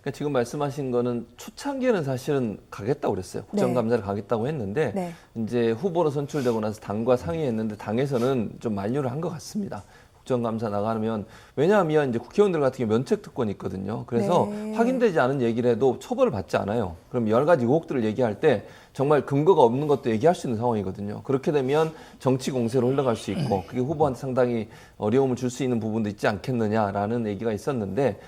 그러니까 지금 말씀하신 거는 초창기에는 사실은 가겠다고 그랬어요. 국정감사를 가겠다고 했는데 이제 후보로 선출되고 나서 당과 상의했는데 당에서는 좀 만류를 한 것 같습니다. 국정감사 나가면 왜냐하면 이제 국회의원들 같은 경우 면책 특권이 있거든요. 그래서 확인되지 않은 얘기를 해도 처벌을 받지 않아요. 그럼 여러 가지 의혹들을 얘기할 때 정말 근거가 없는 것도 얘기할 수 있는 상황이거든요. 그렇게 되면 정치 공세로 흘러갈 수 있고 그게 후보한테 상당히 어려움을 줄 수 있는 부분도 있지 않겠느냐라는 얘기가 있었는데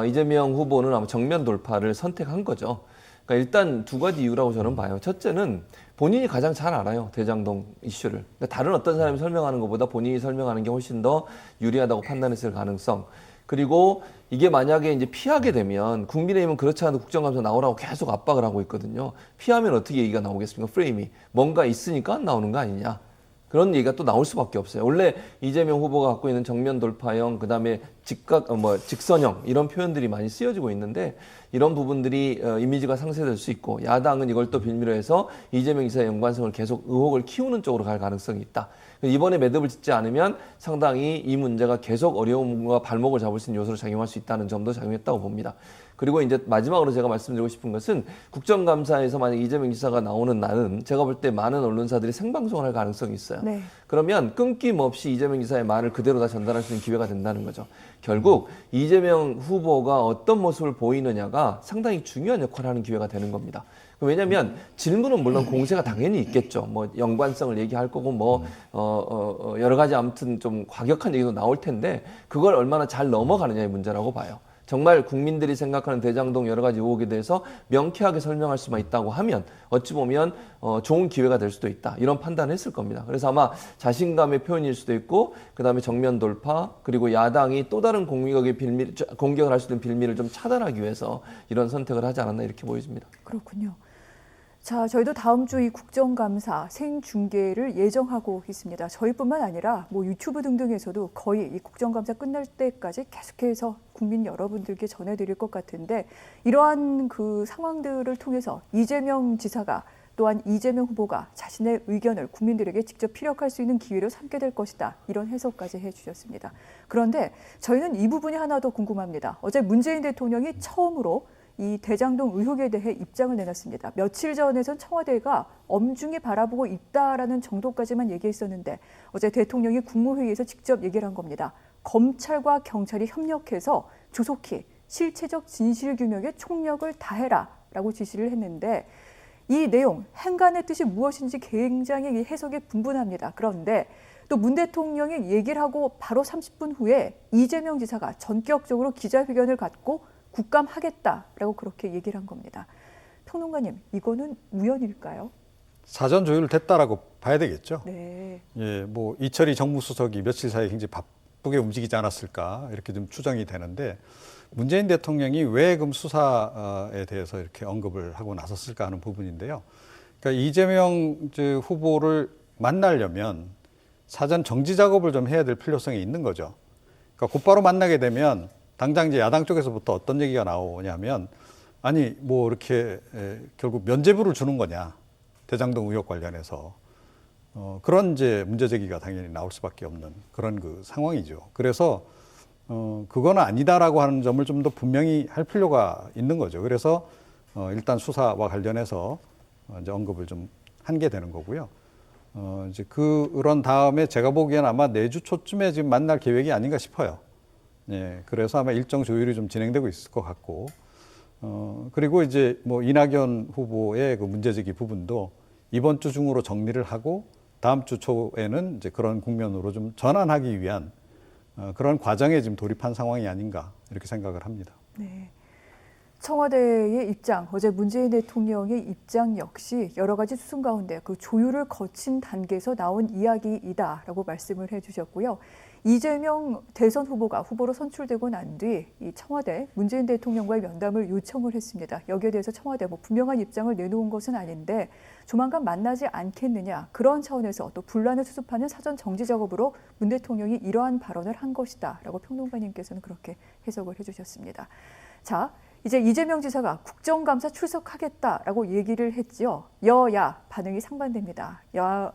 이재명 후보는 아마 정면 돌파를 선택한 거죠. 그러니까 일단 두 가지 이유라고 저는 봐요. 첫째는 본인이 가장 잘 알아요. 대장동 이슈를. 그러니까 다른 어떤 사람이 설명하는 것보다 본인이 설명하는 게 훨씬 더 유리하다고 판단했을 가능성. 그리고 이게 만약에 이제 피하게 되면 국민의힘은 그렇지 않아도 국정감사 나오라고 계속 압박을 하고 있거든요. 피하면 어떻게 얘기가 나오겠습니까? 프레임이. 뭔가 있으니까 안 나오는 거 아니냐. 그런 얘기가 또 나올 수밖에 없어요. 원래 이재명 후보가 갖고 있는 정면 돌파형, 그다음에 직선형 이런 표현들이 많이 쓰여지고 있는데 이런 부분들이 이미지가 상쇄될 수 있고 야당은 이걸 또 빌미로 해서 이재명 지사의 연관성을 계속 의혹을 키우는 쪽으로 갈 가능성이 있다. 이번에 매듭을 짓지 않으면 상당히 이 문제가 계속 어려움과 발목을 잡을 수 있는 요소로 작용할 수 있다는 점도 작용했다고 봅니다. 그리고 이제 마지막으로 제가 말씀드리고 싶은 것은 국정감사에서 만약 이재명 지사가 나오는 날은 제가 볼 때 많은 언론사들이 생방송을 할 가능성이 있어요. 그러면 끊김없이 이재명 지사의 말을 그대로 다 전달할 수 있는 기회가 된다는 거죠. 결국 이재명 후보가 어떤 모습을 보이느냐가 상당히 중요한 역할을 하는 기회가 되는 겁니다. 왜냐하면 질문은 물론 공세가 당연히 있겠죠. 뭐 연관성을 얘기할 거고 뭐 여러 가지 아무튼 좀 과격한 얘기도 나올 텐데 그걸 얼마나 잘 넘어가느냐의 문제라고 봐요. 정말 국민들이 생각하는 대장동 여러 가지 의혹에 대해서 명쾌하게 설명할 수만 있다고 하면 어찌 보면 좋은 기회가 될 수도 있다. 이런 판단을 했을 겁니다. 그래서 아마 자신감의 표현일 수도 있고 그다음에 정면 돌파 그리고 야당이 또 다른 공격을 할 수 있는 빌미를 좀 차단하기 위해서 이런 선택을 하지 않았나 이렇게 보여집니다. 그렇군요. 자, 저희도 다음 주 이 국정감사 생중계를 예정하고 있습니다. 저희뿐만 아니라 뭐 유튜브 등등에서도 거의 이 국정감사 끝날 때까지 계속해서 국민 여러분들께 전해드릴 것 같은데 이러한 그 상황들을 통해서 이재명 지사가 또한 이재명 후보가 자신의 의견을 국민들에게 직접 피력할 수 있는 기회로 삼게 될 것이다. 이런 해석까지 해주셨습니다. 그런데 저희는 이 부분이 하나 더 궁금합니다. 어제 문재인 대통령이 처음으로 이 대장동 의혹에 대해 입장을 내놨습니다. 며칠 전에선 청와대가 엄중히 바라보고 있다라는 정도까지만 얘기했었는데 어제 대통령이 국무회의에서 직접 얘기를 한 겁니다. 검찰과 경찰이 협력해서 조속히 실체적 진실규명에 총력을 다해라라고 지시를 했는데 이 내용, 행간의 뜻이 무엇인지 굉장히 해석이 분분합니다. 그런데 또 문 대통령이 얘기를 하고 바로 30분 후에 이재명 지사가 전격적으로 기자회견을 갖고 국감하겠다라고 그렇게 얘기를 한 겁니다. 평론가님, 이거는 우연일까요? 사전 조율을 됐다라고 봐야 되겠죠. 네. 예, 뭐 이철희 정무수석이 며칠 사이에 굉장히 바쁘게 움직이지 않았을까 이렇게 좀 추정이 되는데 문재인 대통령이 왜 그럼 수사에 대해서 이렇게 언급을 하고 나섰을까 하는 부분인데요. 그러니까 이재명 후보를 만나려면 사전 정지 작업을 좀 해야 될 필요성이 있는 거죠. 그러니까 곧바로 만나게 되면 당장 이제 야당 쪽에서부터 어떤 얘기가 나오냐면 아니 뭐 이렇게 결국 면죄부를 주는 거냐 대장동 의혹 관련해서 그런 이제 문제 제기가 당연히 나올 수밖에 없는 그런 그 상황이죠. 그래서 그건 아니다라고 하는 점을 좀 더 분명히 할 필요가 있는 거죠. 그래서 일단 수사와 관련해서 이제 언급을 좀 한 게 되는 거고요. 이제 그런 다음에 제가 보기엔 아마 내주 초쯤에 지금 만날 계획이 아닌가 싶어요. 예, 그래서 아마 일정 조율이 좀 진행되고 있을 것 같고, 그리고 이제 뭐 이낙연 후보의 그 문제제기 부분도 이번 주 중으로 정리를 하고 다음 주 초에는 이제 그런 국면으로 좀 전환하기 위한 그런 과정에 지금 돌입한 상황이 아닌가 이렇게 생각을 합니다. 네. 청와대의 입장, 어제 문재인 대통령의 입장 역시 여러 가지 수순 가운데 그 조율을 거친 단계에서 나온 이야기이다라고 말씀을 해주셨고요. 이재명 대선 후보가 후보로 선출되고 난 뒤 이 청와대 문재인 대통령과의 면담을 요청을 했습니다. 여기에 대해서 청와대 뭐 분명한 입장을 내놓은 것은 아닌데 조만간 만나지 않겠느냐 그런 차원에서 또 분란을 수습하는 사전 정지 작업으로 문 대통령이 이러한 발언을 한 것이다라고 평론가님께서는 그렇게 해석을 해주셨습니다. 자, 이제 이재명 지사가 국정감사 출석하겠다라고 얘기를 했지요. 여야 반응이 상반됩니다.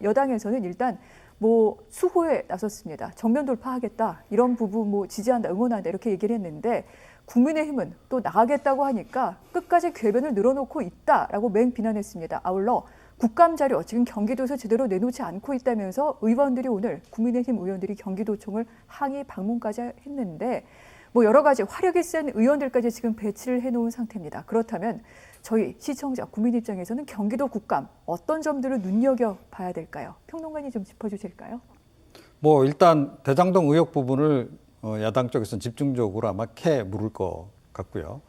여당에서는 일단 뭐 수호에 나섰습니다. 정면 돌파하겠다. 이런 부분 뭐 지지한다, 응원한다 이렇게 얘기를 했는데 국민의힘은 또 나가겠다고 하니까 끝까지 궤변을 늘어놓고 있다라고 맹비난했습니다. 아울러 국감 자료 지금 경기도에서 제대로 내놓지 않고 있다면서 의원들이 오늘 국민의힘 의원들이 경기도청을 항의 방문까지 했는데 뭐 여러 가지 화력이 센 의원들까지 지금 배치를 해놓은 상태입니다. 그렇다면 저희 시청자, 국민 입장에서는 경기도 국감 어떤 점들을 눈여겨봐야 될까요? 평론가님 좀 짚어주실까요? 뭐 일단 대장동 의혹 부분을 야당 쪽에서는 집중적으로 아마 캐 물을 것 같고요.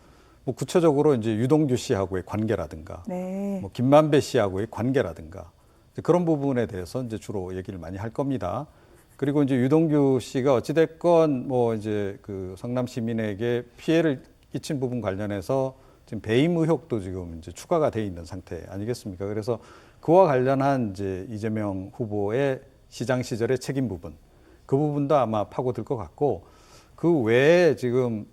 뭐 구체적으로 이제 유동규 씨하고의 관계라든가, 네. 뭐 김만배 씨하고의 관계라든가 이제 그런 부분에 대해서 이제 주로 얘기를 많이 할 겁니다. 그리고 이제 유동규 씨가 어찌됐건 뭐 이제 그 성남 시민에게 피해를 끼친 부분 관련해서 지금 배임 의혹도 지금 이제 추가가 돼 있는 상태 아니겠습니까? 그래서 그와 관련한 이제 이재명 후보의 시장 시절의 책임 부분, 그 부분도 아마 파고들 것 같고 그 외에 지금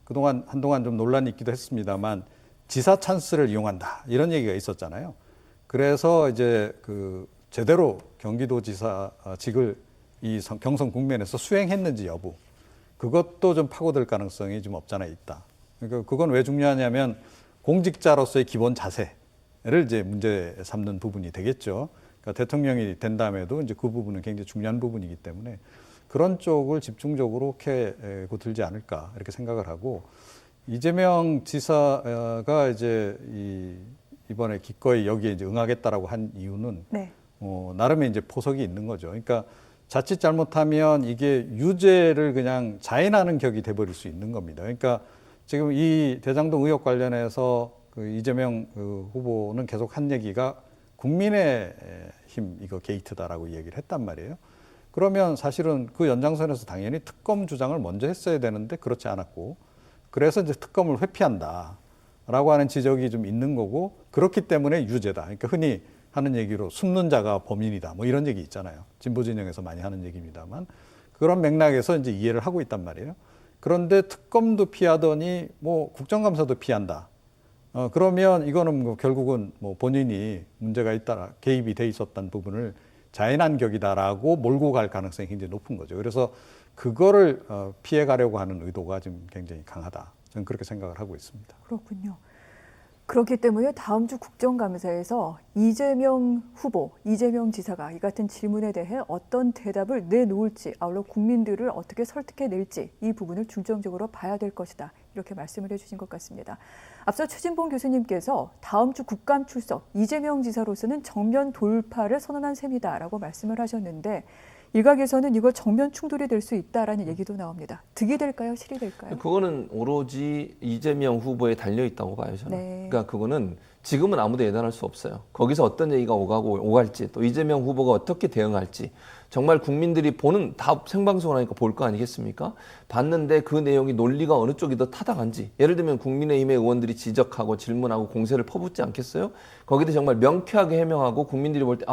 그동안 한동안 좀 논란이 있기도 했습니다만 지사 찬스를 이용한다 이런 얘기가 있었잖아요. 그래서 이제 그 제대로 경기도지사직을 이 경선 국면에서 수행했는지 여부 그것도 좀 파고들 가능성이 좀 없잖아 있다. 그러니까 그건 왜 중요하냐면 공직자로서의 기본 자세를 이제 문제 삼는 부분이 되겠죠. 그러니까 대통령이 된 다음에도 이제 그 부분은 굉장히 중요한 부분이기 때문에 그런 쪽을 집중적으로 캐고 들지 않을까 이렇게 생각을 하고 이재명 지사가 이제 이번에 기꺼이 여기에 이제 응하겠다라고 한 이유는 네. 나름의 이제 포석이 있는 거죠. 그러니까 자칫 잘못하면 이게 유죄를 그냥 자인하는 격이 돼버릴 수 있는 겁니다. 그러니까 지금 이 대장동 의혹 관련해서 그 이재명 그 후보는 계속 한 얘기가 국민의힘 이거 게이트다라고 얘기를 했단 말이에요. 그러면 사실은 그 연장선에서 당연히 특검 주장을 먼저 했어야 되는데 그렇지 않았고 그래서 이제 특검을 회피한다라고 하는 지적이 좀 있는 거고 그렇기 때문에 유죄다. 그러니까 흔히 하는 얘기로 숨는 자가 범인이다. 뭐 이런 얘기 있잖아요. 진보 진영에서 많이 하는 얘기입니다만 그런 맥락에서 이제 이해를 하고 있단 말이에요. 그런데 특검도 피하더니 뭐 국정감사도 피한다. 그러면 이거는 뭐 결국은 뭐 본인이 문제가 있다, 개입이 돼 있었던 부분을 자인한 격이다라고 몰고 갈 가능성이 굉장히 높은 거죠. 그래서 그거를 피해 가려고 하는 의도가 지금 굉장히 강하다. 저는 그렇게 생각을 하고 있습니다. 그렇군요. 그렇기 때문에 다음 주 국정감사에서 이재명 후보, 이재명 지사가 이 같은 질문에 대해 어떤 대답을 내놓을지, 아울러 국민들을 어떻게 설득해낼지 이 부분을 중점적으로 봐야 될 것이다. 이렇게 말씀을 해주신 것 같습니다. 앞서 최진봉 교수님께서 다음 주 국감 출석, 이재명 지사로서는 정면 돌파를 선언한 셈이다라고 말씀을 하셨는데 일각에서는 이거 정면 충돌이 될 수 있다라는 얘기도 나옵니다. 득이 될까요? 실이 될까요? 그거는 오로지 이재명 후보에 달려 있다고 봐요, 저는. 네. 그러니까 그거는 지금은 아무도 예단할 수 없어요. 거기서 어떤 얘기가 오갈지, 또 이재명 후보가 어떻게 대응할지. 정말 국민들이 보는, 다 생방송을 하니까 볼 거 아니겠습니까? 봤는데 그 내용이 논리가 어느 쪽이 더 타당한지. 예를 들면 국민의힘의 의원들이 지적하고 질문하고 공세를 퍼붓지 않겠어요? 거기도 정말 명쾌하게 해명하고 국민들이 볼 때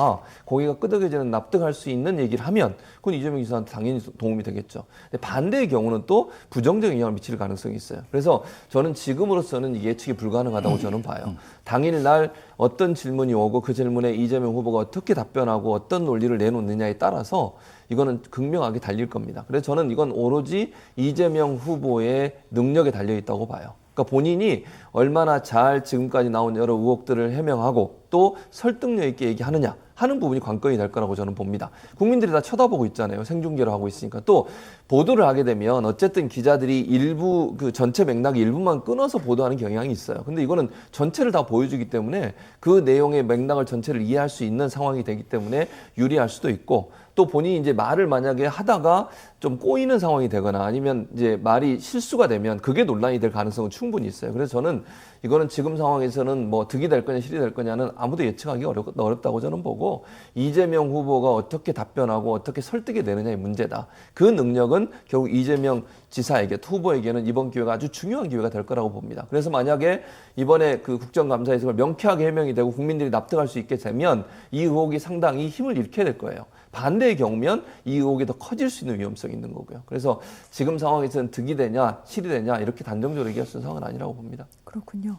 거기가 끄덕여지는 납득할 수 있는 얘기를 하면 그건 이재명 지사한테 당연히 도움이 되겠죠. 근데 반대의 경우는 또 부정적인 영향을 미칠 가능성이 있어요. 그래서 저는 지금으로서는 예측이 불가능하다고 저는 봐요. 당일날 어떤 질문이 오고 그 질문에 이재명 후보가 어떻게 답변하고 어떤 논리를 내놓느냐에 따라서 이거는 극명하게 달릴 겁니다. 그래서 저는 이건 오로지 이재명 후보의 능력에 달려 있다고 봐요. 그러니까 본인이 얼마나 잘 지금까지 나온 여러 의혹들을 해명하고 또 설득력 있게 얘기하느냐 하는 부분이 관건이 될 거라고 저는 봅니다. 국민들이 다 쳐다보고 있잖아요. 생중계로 하고 있으니까. 또 보도를 하게 되면 어쨌든 기자들이 일부 그 전체 맥락 일부만 끊어서 보도하는 경향이 있어요. 근데 이거는 전체를 다 보여주기 때문에 그 내용의 맥락을 전체를 이해할 수 있는 상황이 되기 때문에 유리할 수도 있고 또 본인이 이제 말을 만약에 하다가 좀 꼬이는 상황이 되거나 아니면 이제 말이 실수가 되면 그게 논란이 될 가능성은 충분히 있어요. 그래서 저는 이거는 지금 상황에서는 뭐 득이 될 거냐 실이 될 거냐는 아무도 예측하기 어렵다고 저는 보고 이재명 후보가 어떻게 답변하고 어떻게 설득이 되느냐의 문제다. 그 능력은 결국 이재명 지사에게 후보에게는 이번 기회가 아주 중요한 기회가 될 거라고 봅니다. 그래서 만약에 이번에 그 국정감사에서 명쾌하게 해명이 되고 국민들이 납득할 수 있게 되면 이 의혹이 상당히 힘을 잃게 될 거예요. 반대의 경우면 이 의혹이 더 커질 수 있는 위험성이 있는 거고요. 그래서 지금 상황에서는 득이 되냐 실이 되냐 이렇게 단정적으로 얘기할 수 있는 상황은 아니라고 봅니다. 그렇군요.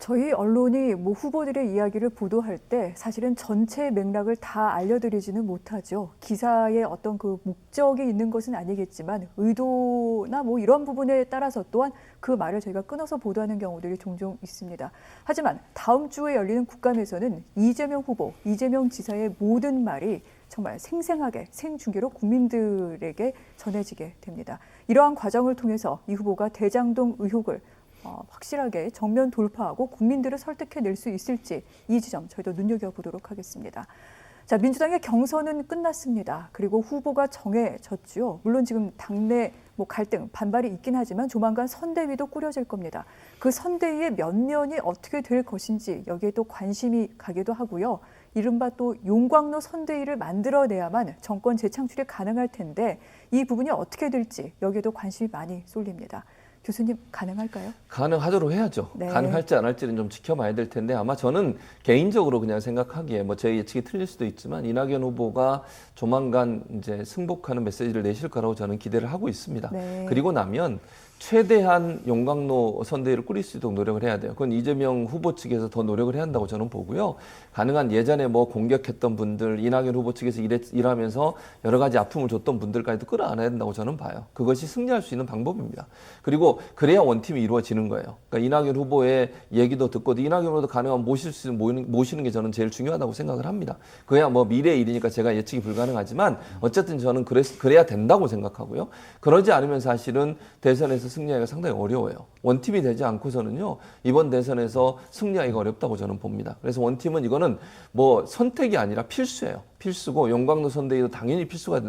저희 언론이 뭐 후보들의 이야기를 보도할 때 사실은 전체 맥락을 다 알려드리지는 못하죠. 기사에 어떤 그 목적이 있는 것은 아니겠지만 의도나 뭐 이런 부분에 따라서 또한 그 말을 저희가 끊어서 보도하는 경우들이 종종 있습니다. 하지만 다음 주에 열리는 국감에서는 이재명 후보, 이재명 지사의 모든 말이 정말 생생하게 생중계로 국민들에게 전해지게 됩니다. 이러한 과정을 통해서 이 후보가 대장동 의혹을 확실하게 정면 돌파하고 국민들을 설득해낼 수 있을지 이 지점 저희도 눈여겨보도록 하겠습니다. 자, 민주당의 경선은 끝났습니다. 그리고 후보가 정해졌죠. 물론 지금 당내 갈등, 반발이 있긴 하지만 조만간 선대위도 꾸려질 겁니다. 그 선대위의 면면이 어떻게 될 것인지 여기에 또 관심이 가기도 하고요. 이른바 또 용광로 선대위를 만들어내야만 정권 재창출이 가능할 텐데 이 부분이 어떻게 될지 여기에도 관심이 많이 쏠립니다. 교수님, 가능할까요? 가능하도록 해야죠. 네. 가능할지 안 할지는 좀 지켜봐야 될 텐데 아마 저는 개인적으로 그냥 생각하기에 제 예측이 틀릴 수도 있지만 이낙연 후보가 조만간 이제 승복하는 메시지를 내실 거라고 저는 기대를 하고 있습니다. 네. 그리고 나면 최대한 용광로 선대위를 꾸릴 수 있도록 노력을 해야 돼요. 그건 이재명 후보 측에서 더 노력을 해야 한다고 저는 보고요. 가능한 예전에 공격했던 분들, 이낙연 후보 측에서 일하면서 여러 가지 아픔을 줬던 분들까지도 끌어안아야 된다고 저는 봐요. 그것이 승리할 수 있는 방법입니다. 그리고 그래야 원팀이 이루어지는 거예요. 그러니까 이낙연 후보의 얘기도 듣고 이낙연 후보도 가능하면 모시는 게 저는 제일 중요하다고 생각을 합니다. 그야 미래의 일이니까 제가 예측이 불가능하지만 어쨌든 저는 그래야 된다고 생각하고요. 그러지 않으면 사실은 대선에서 승리하기가 상당히 어려워요. 원팀이 되지 않고서는요, 이번 대선에서 승리하기가 어렵다고 저는 봅니다. 그래서 원팀은 이거는 선택이 아니라 필수예요. 필수고 용광로 선대위도 당연히 필수가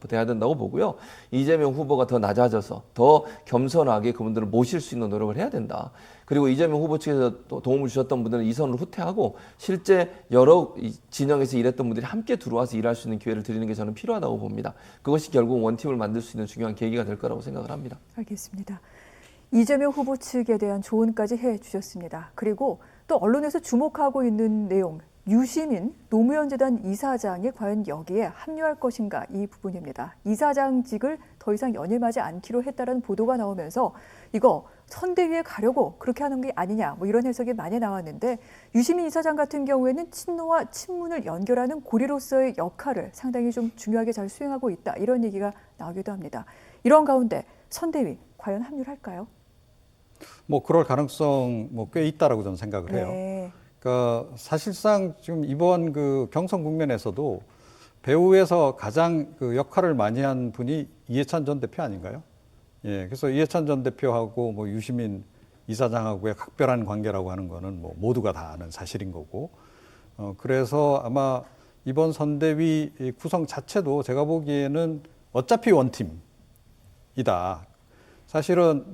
돼야 된다고 보고요. 이재명 후보가 더 낮아져서 더 겸손하게 그분들을 모실 수 있는 노력을 해야 된다. 그리고 이재명 후보 측에서 도움을 주셨던 분들은 이선을 후퇴하고 실제 여러 진영에서 일했던 분들이 함께 들어와서 일할 수 있는 기회를 드리는 게 저는 필요하다고 봅니다. 그것이 결국 원팀을 만들 수 있는 중요한 계기가 될 거라고 생각을 합니다. 알겠습니다. 이재명 후보 측에 대한 조언까지 해주셨습니다. 그리고 또 언론에서 주목하고 있는 내용, 유시민 노무현재단 이사장이 과연 여기에 합류할 것인가 이 부분입니다. 이사장직을 더 이상 연임하지 않기로 했다는 보도가 나오면서 이거 선대위에 가려고 그렇게 하는 게 아니냐 이런 해석이 많이 나왔는데 유시민 이사장 같은 경우에는 친노와 친문을 연결하는 고리로서의 역할을 상당히 좀 중요하게 잘 수행하고 있다 이런 얘기가 나오기도 합니다. 이런 가운데 선대위 과연 합류를 할까요? 그럴 가능성 꽤 있다라고 저는 생각을 해요. 네. 그러니까 사실상 지금 이번 그 경선 국면에서도 배후에서 가장 그 역할을 많이 한 분이 이해찬 전 대표 아닌가요? 예, 그래서 이해찬 전 대표하고 유시민 이사장하고의 각별한 관계라고 하는 거는 모두가 다 아는 사실인 거고, 그래서 아마 이번 선대위 구성 자체도 제가 보기에는 어차피 원팀이다. 사실은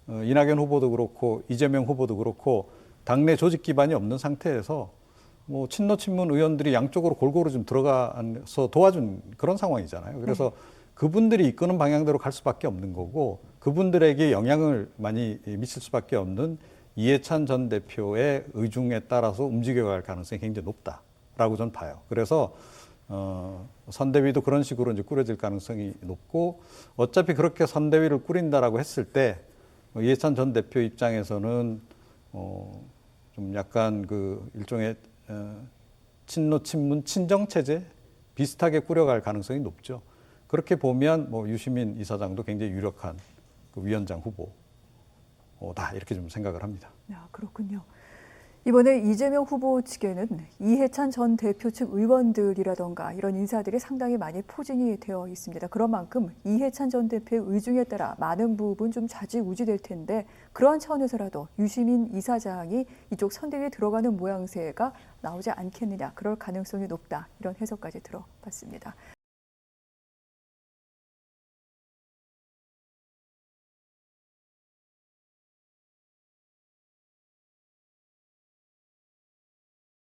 이낙연 후보도 그렇고 이재명 후보도 그렇고 당내 조직 기반이 없는 상태에서 친노 친문 의원들이 양쪽으로 골고루 좀 들어가서 도와준 그런 상황이잖아요. 그래서 그분들이 이끄는 방향대로 갈 수밖에 없는 거고 그분들에게 영향을 많이 미칠 수밖에 없는 이해찬 전 대표의 의중에 따라서 움직여갈 가능성이 굉장히 높다라고 저는 봐요. 그래서 선대위도 그런 식으로 이제 꾸려질 가능성이 높고 어차피 그렇게 선대위를 꾸린다라고 했을 때 이해찬 전 대표 입장에서는 좀 약간 그 일종의 친노 친문 친정 체제 비슷하게 꾸려갈 가능성이 높죠. 그렇게 보면 유시민 이사장도 굉장히 유력한 그 위원장 후보다 이렇게 좀 생각을 합니다. 그렇군요. 이번에 이재명 후보 측에는 이해찬 전 대표 측 의원들이라던가 이런 인사들이 상당히 많이 포진이 되어 있습니다. 그런 만큼 이해찬 전 대표의 의중에 따라 많은 부분 좀 좌지우지될 텐데 그러한 차원에서라도 유시민 이사장이 이쪽 선대위에 들어가는 모양새가 나오지 않겠느냐, 그럴 가능성이 높다 이런 해석까지 들어봤습니다.